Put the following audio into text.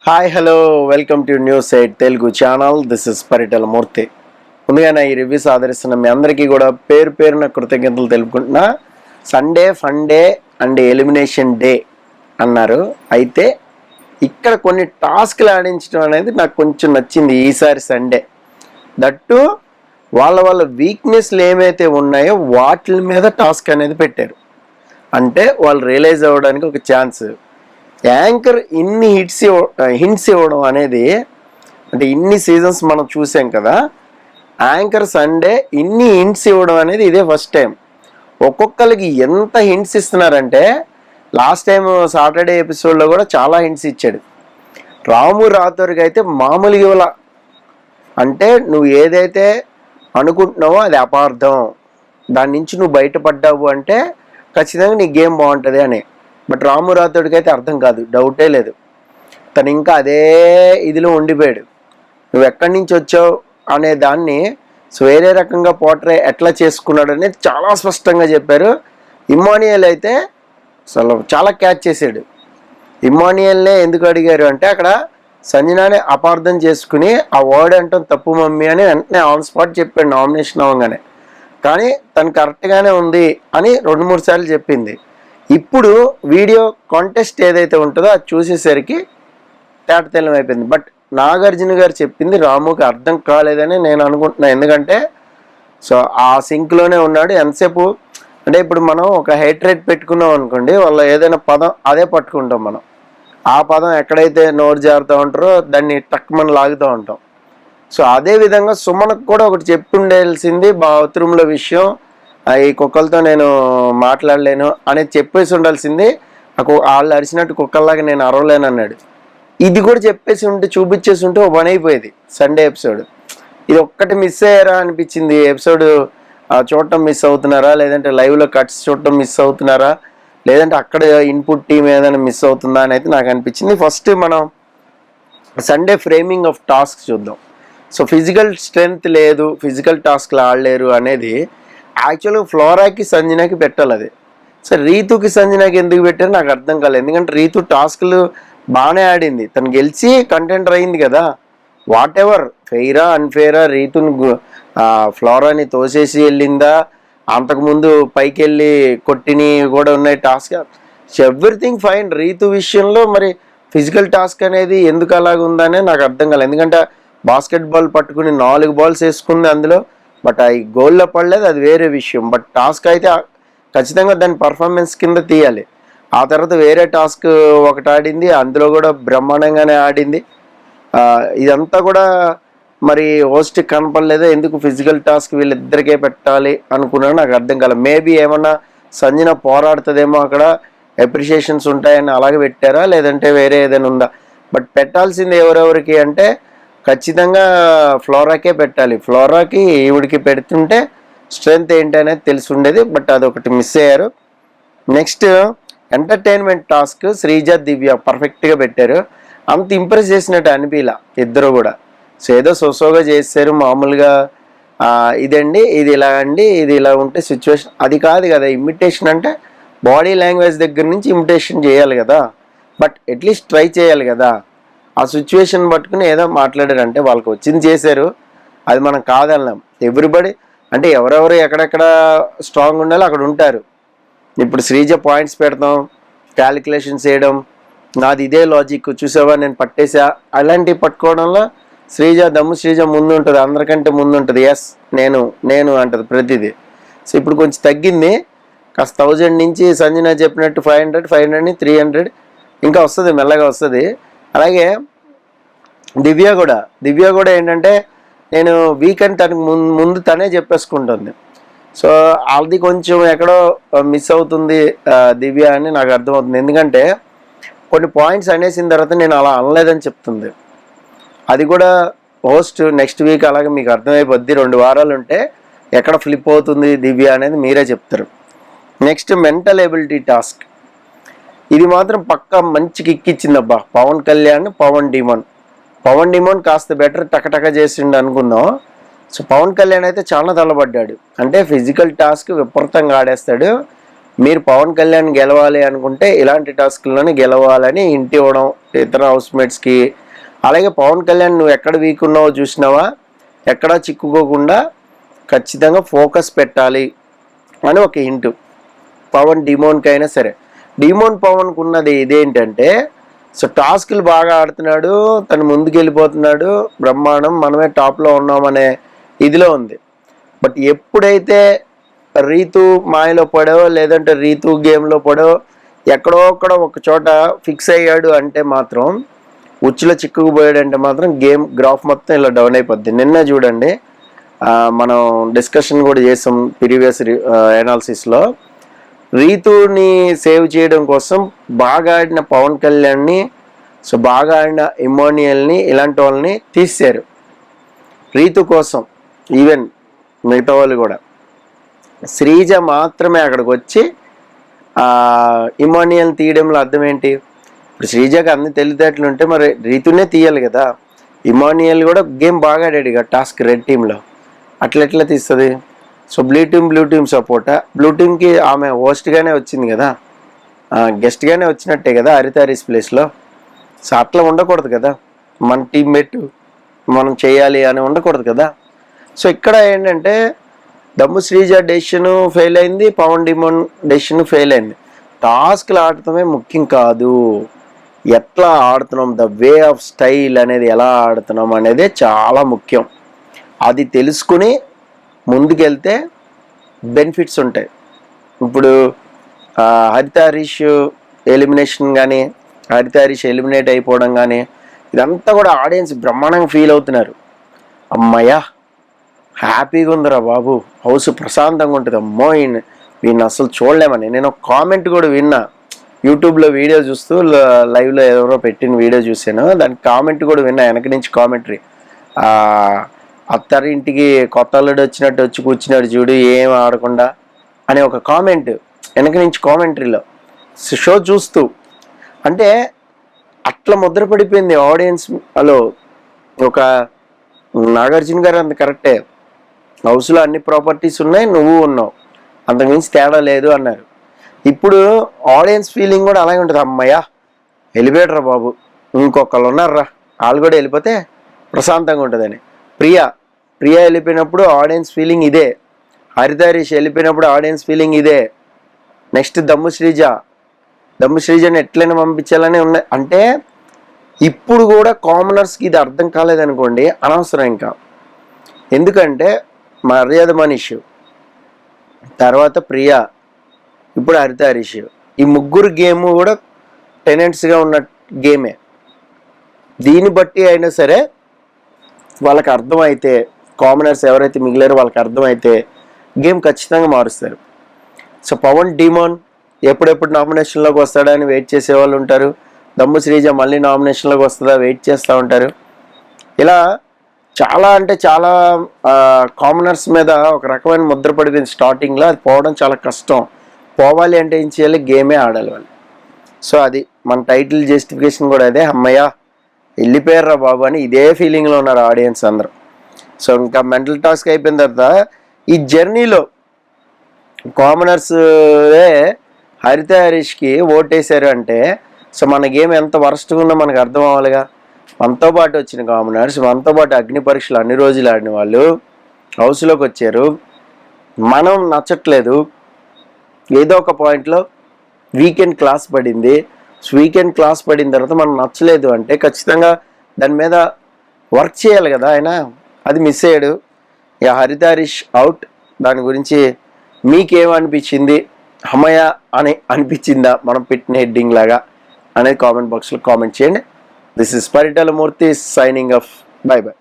Hi hello welcome to news eight Telugu channel. This is Paritala Murthy. ముందుగా నా ఈ రివ్యూస్ ఆదరిస్తున్న మీ అందరికీ కూడా పేరు పేరున కృతజ్ఞతలు తెలుపుకుంటున్నా. Sunday fun day and elimination day అన్నారు. అయితే ఇక్కడ కొన్ని టాస్క్లు ఆడించడం అనేది నాకు కొంచెం నచ్చింది ఈసారి సండే. దట్టు వాళ్ళ వీక్నెస్లు ఏమైతే ఉన్నాయో వాటి మీద టాస్క్ అనేది పెట్టారు. అంటే వాళ్ళు రియలైజ్ అవ్వడానికి ఒక ఛాన్స్. యాంకర్ ఇన్ని హింట్స్ ఇవ్వడం అనేది, అంటే ఇన్ని సీజన్స్ మనం చూసాం కదా, యాంకర్ సండే ఇన్ని హింట్స్ ఇవ్వడం అనేది ఇదే ఫస్ట్ టైం. ఒక్కొక్కరికి ఎంత హింట్స్ ఇస్తున్నారంటే లాస్ట్ టైం సాటర్డే ఎపిసోడ్లో కూడా చాలా హింట్స్ ఇచ్చాడు. రాము రాథోర్కి అయితే మామూలుగా ఇవ్వాల. అంటే నువ్వు ఏదైతే అనుకుంటున్నావో అది అపార్థం, దాని నుంచి నువ్వు బయటపడ్డావు అంటే ఖచ్చితంగా నీ గేమ్ బాగుంటుంది అని. బట్ రాము రాథోడ్కి అయితే అర్థం కాదు, డౌటే లేదు. తను ఇంకా అదే ఇదిలో ఉండిపోయాడు. నువ్వు ఎక్కడి నుంచి వచ్చావు అనే దాన్ని వేరే రకంగా పోర్ట్రే ఎట్లా చేసుకున్నాడు అనేది చాలా స్పష్టంగా చెప్పారు. ఇమ్మాన్యుయల్ అయితే అసలు చాలా క్యాచ్ చేశాడు. ఇమ్మాన్యుయల్నే ఎందుకు అడిగారు అంటే అక్కడ సంజనానే అపార్థం చేసుకుని ఆ వర్డ్ అంటాం తప్పు మమ్మీ అని వెంటనే ఆన్ స్పాట్ చెప్పాడు నామినేషన్ అవ్వగానే. కానీ తను కరెక్ట్గానే ఉంది అని 2-3 సార్లు చెప్పింది. ఇప్పుడు వీడియో కాంటెస్ట్ ఏదైతే ఉంటుందో అది చూసేసరికి తేటతెల్లం అయిపోయింది. బట్ నాగార్జున గారు చెప్పింది రాముకి అర్థం కాలేదని నేను అనుకుంటున్నాను. ఎందుకంటే ఆ సింక్లోనే ఉన్నాడు ఎంతసేపు. అంటే ఇప్పుడు మనం ఒక హైట్రేట్ పెట్టుకున్నాం అనుకోండి, వాళ్ళ ఏదైనా పదం అదే పట్టుకుంటాం మనం. ఆ పదం ఎక్కడైతే నోరు జారుతూ ఉంటారో దాన్ని టక్మని లాగుతూ ఉంటాం. అదే విధంగా సుమనకు కూడా ఒకటి చెప్పుండాల్సింది, బాత్రూంలో విషయం, ఈ కుక్కలతో నేను మాట్లాడలేను అనేది చెప్పేసి ఉండాల్సింది. వాళ్ళు అరిచినట్టు కుక్కల్లాగా నేను అరవలేను అన్నాడు. ఇది కూడా చెప్పేసి ఉంటే చూపించేసి ఉంటే ఓ పని అయిపోయేది సండే ఎపిసోడ్. ఇది ఒక్కటి మిస్ అయ్యారా అనిపించింది. ఎపిసోడ్ చూడటం మిస్ అవుతున్నారా, లేదంటే లైవ్లో కట్స్ చూడటం మిస్ అవుతున్నారా, లేదంటే అక్కడ ఇన్పుట్ టీం ఏదైనా మిస్ అవుతుందా అని అయితే నాకు అనిపించింది. ఫస్ట్ మనం సండే ఫ్రేమింగ్ ఆఫ్ టాస్క్ చూద్దాం. ఫిజికల్ స్ట్రెంగ్త్ లేదు, ఫిజికల్ టాస్క్లు ఆడలేరు అనేది యాక్చువల్గా ఫ్లోరాకి సంజనాకి పెట్టాలి. అది రీతుకి సంజనాకి ఎందుకు పెట్టారో నాకు అర్థం కాలేదు. ఎందుకంటే రీతు టాస్క్లు బాగానే ఆడింది, తను గెలిచి కంటెంటర్ అయింది కదా. వాట్ ఎవర్ ఫెయిరా అన్ఫెయిరా, రీతుని ఫ్లోరాని తోసేసి వెళ్ళిందా, అంతకుముందు పైకి వెళ్ళి కొట్టిని కూడా ఉన్నాయి టాస్క్, ఎవ్రీథింగ్ ఫైన్. రీతు విషయంలో మరి ఫిజికల్ టాస్క్ అనేది ఎందుకు అలాగ ఉందనే నాకు అర్థం కాలేదు. ఎందుకంటే బాస్కెట్ బాల్ పట్టుకుని 4 బాల్స్ వేసుకుంది అందులో, బట్ అవి గోల్లో పడలేదు, అది వేరే విషయం. బట్ టాస్క్ అయితే ఖచ్చితంగా దాని పర్ఫార్మెన్స్ కింద తీయాలి. ఆ తర్వాత వేరే టాస్క్ ఒకటి ఆడింది, అందులో కూడా బ్రహ్మాండంగానే ఆడింది. ఇదంతా కూడా మరి హోస్ట్ కనపడలేదో, ఎందుకు ఫిజికల్ టాస్క్ వీళ్ళిద్దరికే పెట్టాలి అనుకున్నాను, నాకు అర్థం కాలేదు. మేబీ ఏమన్నా సంజన పోరాడుతుందేమో, అక్కడ అప్రిషియేషన్స్ ఉంటాయని అలాగే పెట్టారా, లేదంటే వేరే ఏదైనా ఉందా. బట్ పెట్టాల్సింది ఎవరెవరికి అంటే ఖచ్చితంగా ఫ్లోరాకే పెట్టాలి. ఫ్లోరాకి ఈవిడికి పెడుతుంటే స్ట్రెంగ్త్ ఏంటి అనేది తెలిసి ఉండేది. బట్ అదొకటి మిస్ అయ్యారు. నెక్స్ట్ ఎంటర్టైన్మెంట్ టాస్క్ శ్రీజ దివ్య పర్ఫెక్ట్గా పెట్టారు. అంత ఇంప్రెస్ చేసినట్టు అనిపిలా ఇద్దరు కూడా. ఏదో సోసోగా చేశారు మామూలుగా. ఇదండి, ఇది ఇలా అండి, ఇది ఇలా ఉంటే సిచ్యువేషన్, అది కాదు కదా ఇమిటేషన్. అంటే బాడీ లాంగ్వేజ్ దగ్గర నుంచి ఇమిటేషన్ చేయాలి కదా. బట్ అట్లీస్ట్ ట్రై చేయాలి కదా. ఆ సిచ్యువేషన్ పట్టుకుని ఏదో మాట్లాడారంటే వాళ్ళకి వచ్చింది చేశారు, అది మనం కాదన్నాం. ఎవ్రీబడి అంటే ఎవరెవరు ఎక్కడెక్కడ స్ట్రాంగ్ ఉండాలో అక్కడ ఉంటారు. ఇప్పుడు శ్రీజ పాయింట్స్ పెడతాం, క్యాలిక్యులేషన్స్ చేయడం, నాది ఇదే లాజిక్ చూసావా నేను పట్టేసా, అలాంటివి పట్టుకోవడంలో దమ్ము శ్రీజ ముందు ఉంటుంది, అందరికంటే ముందు ఉంటుంది. ఎస్ నేను అంటుంది ప్రతిదీ. ఇప్పుడు కొంచెం తగ్గింది, కాస్త 1000 నుంచి సంజన చెప్పినట్టు 500 ని 300 ఇంకా వస్తుంది, మెల్లగా వస్తుంది. అలాగే దివ్య కూడా ఏంటంటే నేను వీకెండ్ తనకు ముందు తనే చెప్పేసుకుంటుంది. అది కొంచెం ఎక్కడో మిస్ అవుతుంది దివ్య అని నాకు అర్థమవుతుంది. ఎందుకంటే కొన్ని పాయింట్స్ అనేసిన తర్వాత నేను అలా అనలేదని చెప్తుంది. అది కూడా హోస్ట్ నెక్స్ట్ వీక్ అలాగే మీకు అర్థమైపోద్ది. 2 వారాలు ఉంటే ఎక్కడ ఫ్లిప్ అవుతుంది దివ్య అనేది మీరే చెప్తారు. నెక్స్ట్ మెంటల్ ఎబిలిటీ టాస్క్, ఇది మాత్రం పక్కా మంచి కిక్ ఇచ్చిందబ్బా. పవన్ కళ్యాణ్ పవన్ డిమోన్ కాస్త బెటర్ టకటక చేసిండు అనుకుందాం. పవన్ కళ్యాణ్ అయితే చాలా తలబడ్డాడు. అంటే ఫిజికల్ టాస్క్ విపరీతంగా ఆడేస్తాడు. మీరు పవన్ కళ్యాణ్ గెలవాలి అనుకుంటే ఇలాంటి టాస్క్లను గెలవాలని ఇంటి ఇవ్వడం ఇతర హౌస్మేట్స్కి. అలాగే పవన్ కళ్యాణ్ నువ్వు ఎక్కడ వీక్ ఉన్నావో చూసినావా, ఎక్కడా చిక్కుకోకుండా ఖచ్చితంగా ఫోకస్ పెట్టాలి అని ఒక హింటు. పవన్ డిమోన్కి అయినా సరే, డిమోన్ పవన్కి ఉన్నది ఇదేంటంటే, సో టాస్క్లు బాగా ఆడుతున్నాడు, తను ముందుకు వెళ్ళిపోతున్నాడు, బ్రహ్మాండం, మనమే టాప్లో ఉన్నామనే ఇదిలో ఉంది. బట్ ఎప్పుడైతే రీతు మాయలో పడో లేదంటే రీతు గేమ్లో పడో ఎక్కడో ఒక్కడ ఒక చోట ఫిక్స్ అయ్యాడు అంటే మాత్రం, ఉచ్చులో చిక్కుకుపోయాడంటే మాత్రం గేమ్ గ్రాఫ్ మొత్తం ఇలా డౌన్ అయిపోద్ది. నిన్న చూడండి, మనం డిస్కషన్ కూడా చేసాం ప్రీవియస్ ఎనాలిసిస్లో, రీతుని సేవ్ చేయడం కోసం బాగా ఆడిన పవన్ కళ్యాణ్ని, సో బాగా ఆడిన ఇమోనియల్ని, ఇలాంటి వాళ్ళని తీశారు రీతు కోసం. ఈవెన్ మిగతా వాళ్ళు కూడా, శ్రీజ మాత్రమే అక్కడికి వచ్చి ఇమోనియల్ తీయడంలో అర్థం ఏంటి? ఇప్పుడు శ్రీజకి అన్ని తెలివితేటలు ఉంటే మరి రీతునే తీయాలి కదా. ఇమోనియల్ కూడా గేమ్ బాగా ఆడాడు ఇక టాస్క్ రెడ్ టీంలో, అట్లా తీస్తుంది. సో బ్లూ టీమ్ సపోర్టా, బ్లూ టీమ్కి ఆమె హోస్ట్గానే వచ్చింది కదా, గెస్ట్గానే వచ్చినట్టే కదా హరితారీస్ ప్లేస్లో. సో అట్లా ఉండకూడదు కదా, మన టీమ్మేట్ మనం చేయాలి అని ఉండకూడదు కదా. సో ఇక్కడ ఏంటంటే దమ్ము శ్రీజ డెసిషన్ ఫెయిల్ అయింది, పవన్ డిమోన్ డెసిషన్ ఫెయిల్ అయింది. టాస్క్లు ఆడటమే ముఖ్యం కాదు, ఎట్లా ఆడుతున్నాం, ద వే ఆఫ్ స్టైల్ అనేది ఎలా ఆడుతున్నాం అనేది చాలా ముఖ్యం. అది తెలుసుకుని ముందుకెళ్తే బెనిఫిట్స్ ఉంటాయి. ఇప్పుడు హరితారీష్ ఎలిమినేషన్ కానీ, హరితారీష్ ఎలిమినేట్ అయిపోవడం కానీ, ఇదంతా కూడా ఆడియన్స్ బ్రహ్మాండంగా ఫీల్ అవుతున్నారు. అమ్మయ్యా హ్యాపీగా ఉందిరా బాబు, హౌస్ ప్రశాంతంగా ఉంటుంది, అమ్మో వీడిని అసలు చూడలేమని. నేను ఒక కామెంట్ కూడా విన్నా, యూట్యూబ్లో వీడియో చూస్తూ లైవ్లో ఎవరో పెట్టిన వీడియో చూసాను, దానికి కామెంట్ కూడా విన్నా, వెనక నుంచి కామెంటరీ. అత్తారింటికి కొత్త అల్లుడు వచ్చినట్టు వచ్చి కూర్చున్నాడు చూడు ఏం ఆడకుండా అనే ఒక కామెంట్ వెనక నుంచి కామెంటరీలో షో చూస్తూ. అంటే అట్లా ముద్రపడిపోయింది ఆడియన్స్లో. ఒక నాగార్జున గారు అంత కరెక్టే, హౌస్లో అన్ని ప్రాపర్టీస్ ఉన్నాయి, నువ్వు ఉన్నావు, అంతకుమించి తేడా లేదు అన్నారు. ఇప్పుడు ఆడియన్స్ ఫీలింగ్ కూడా అలాగే ఉంటుంది, అమ్మయ్య వెళ్ళిపోయాడురా బాబు, ఇంకొకళ్ళు ఉన్నారా, వాళ్ళు కూడా వెళ్ళిపోతే ప్రశాంతంగా ఉంటుందని. ప్రియా వెళ్ళిపోయినప్పుడు ఆడియన్స్ ఫీలింగ్ ఇదే, హరితారీష్ వెళ్ళిపోయినప్పుడు ఆడియన్స్ ఫీలింగ్ ఇదే. నెక్స్ట్ దమ్ము శ్రీజని ఎట్లయినా పంపించాలని ఉన్నాయి. అంటే ఇప్పుడు కూడా కామనర్స్కి ఇది అర్థం కాలేదనుకోండి, అనవసరం ఇంకా. ఎందుకంటే మర్యాద మనీష్, తర్వాత ప్రియా, ఇప్పుడు హరితారీష్, ఈ ముగ్గురు గేమ్ కూడా టెనెంట్స్గా ఉన్న గేమే. దీన్ని బట్టి అయినా సరే వాళ్ళకి అర్థమైతే, కామనర్స్ ఎవరైతే మిగిలారో వాళ్ళకి అర్థమైతే గేమ్ ఖచ్చితంగా మారుస్తారు. సో పవన్ డిమోన్ ఎప్పుడెప్పుడు నామినేషన్లోకి వస్తాడని వెయిట్ చేసే వాళ్ళు ఉంటారు, దమ్ము శ్రీజ మళ్ళీ నామినేషన్లోకి వస్తుందా వెయిట్ చేస్తూ ఉంటారు. ఇలా చాలా అంటే చాలా కామనర్స్ మీద ఒక రకమైన ముద్ర పడిపోయింది స్టార్టింగ్లో. అది పోవడం చాలా కష్టం. పోవాలి అంటే ఏం చేయాలి, గేమే ఆడాలి వాళ్ళు. సో అది మన టైటిల్ జస్టిఫికేషన్ కూడా అదే, అమ్మయ్య వెళ్ళిపోయారా బాబు అని ఇదే ఫీలింగ్లో ఉన్నారు ఆడియన్స్ అందరూ. సో ఇంకా మెంటల్ టాస్క్ అయిపోయిన తర్వాత ఈ జర్నీలో కామనర్సే హరితారీష్కి ఓటేశారు అంటే, సో మన గేమ్ ఎంత వరస్ట్గా ఉందో మనకు అర్థం అవ్వాలిగా. మనతో పాటు వచ్చిన కామనర్స్, మనతో పాటు అగ్ని పరీక్షలు అన్ని రోజులు ఆడిన వాళ్ళు హౌస్లోకి వచ్చారు, మనం నచ్చట్లేదు, ఏదో ఒక పాయింట్లో వీకెండ్ క్లాస్ పడింది. వీకెండ్ క్లాస్ పడిన తర్వాత మనం నచ్చలేదు అంటే ఖచ్చితంగా దాని మీద వర్క్ చేయాలి కదా ఆయన. అది మిస్ అయ్యాడు. ఇక హరితారీష్ అవుట్. దాని గురించి మీకేమనిపించింది, అమ్మయ్య అని అనిపించిందా మనం పెట్టిన హెడ్డింగ్ లాగా అనేది కామెంట్ బాక్స్లో కామెంట్ చేయండి. This is Paritala Murthy signing off. By by.